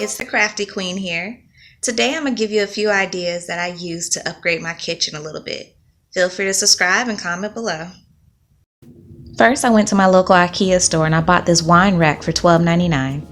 It's the Crafty Queen here. Today I'm going to give you a few ideas that I use to upgrade my kitchen a little bit. Feel free to subscribe and comment below. First, I went to my local Ikea store and I bought this wine rack for $12.99.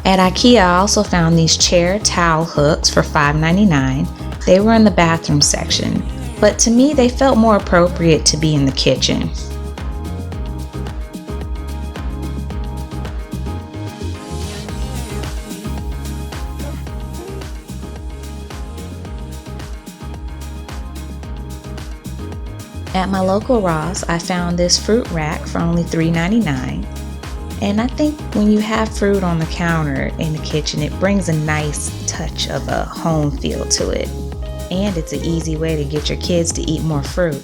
At Ikea, I also found these chair towel hooks for $5.99. They were in the bathroom section, but to me they felt more appropriate to be in the kitchen. At my local Ross, I found this fruit rack for only $3.99. And I think when you have fruit on the counter in the kitchen, it brings a nice touch of a home feel to it. And it's an easy way to get your kids to eat more fruit.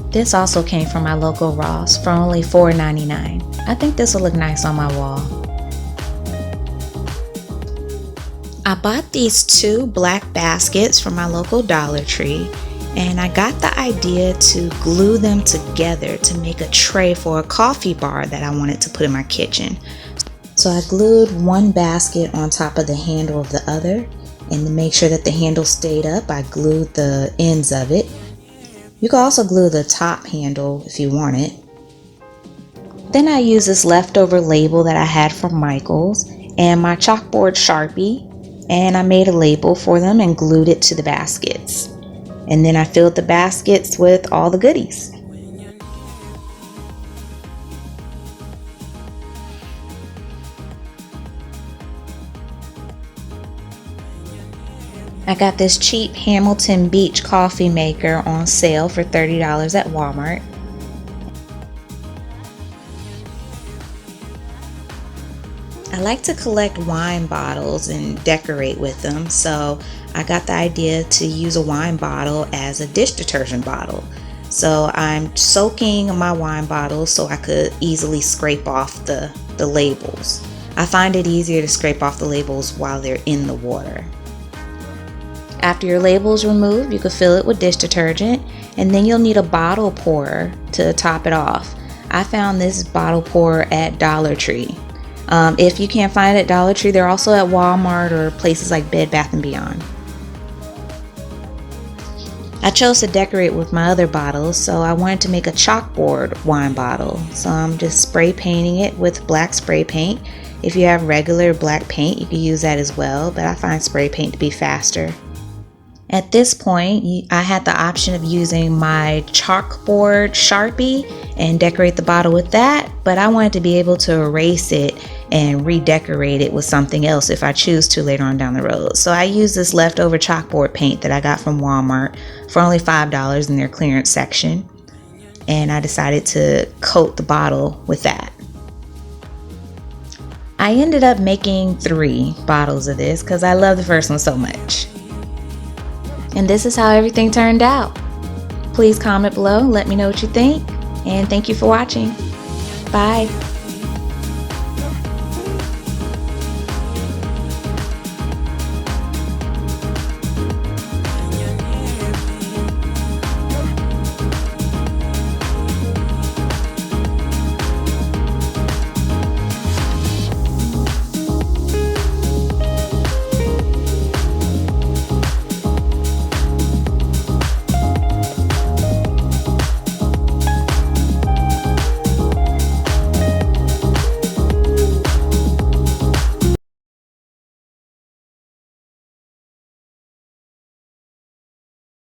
This also came from my local Ross for only $4.99. I think this will look nice on my wall. I bought these two black baskets from my local Dollar Tree. And I got the idea to glue them together to make a tray for a coffee bar that I wanted to put in my kitchen. So I glued one basket on top of the handle of the other, and to make sure that the handle stayed up, I glued the ends of it. You can also glue the top handle if you want it. Then I used this leftover label that I had from Michael's and my chalkboard Sharpie, and I made a label for them and glued it to the baskets. And then I filled the baskets with all the goodies. I got this cheap Hamilton Beach coffee maker on sale for $30 at Walmart. I like to collect wine bottles and decorate with them, so I got the idea to use a wine bottle as a dish detergent bottle. So I'm soaking my wine bottles so I could easily scrape off the labels. I find it easier to scrape off the labels while they're in the water. After your label is removed, you can fill it with dish detergent, and then you'll need a bottle pourer to top it off. I found this bottle pourer at Dollar Tree. If you can't find it at Dollar Tree, they're also at Walmart or places like Bed Bath & Beyond. I chose to decorate with my other bottles, so I wanted to make a chalkboard wine bottle. So I'm just spray painting it with black spray paint. If you have regular black paint, you can use that as well, but I find spray paint to be faster. At this point, I had the option of using my chalkboard Sharpie and decorate the bottle with that, but I wanted to be able to erase it and redecorate it with something else if I choose to later on down the road. So I used this leftover chalkboard paint that I got from Walmart for only $5 in their clearance section, and I decided to coat the bottle with that. I ended up making 3 bottles of this because I love the first one so much. And this is how everything turned out. Please comment below and let me know what you think. And thank you for watching. Bye.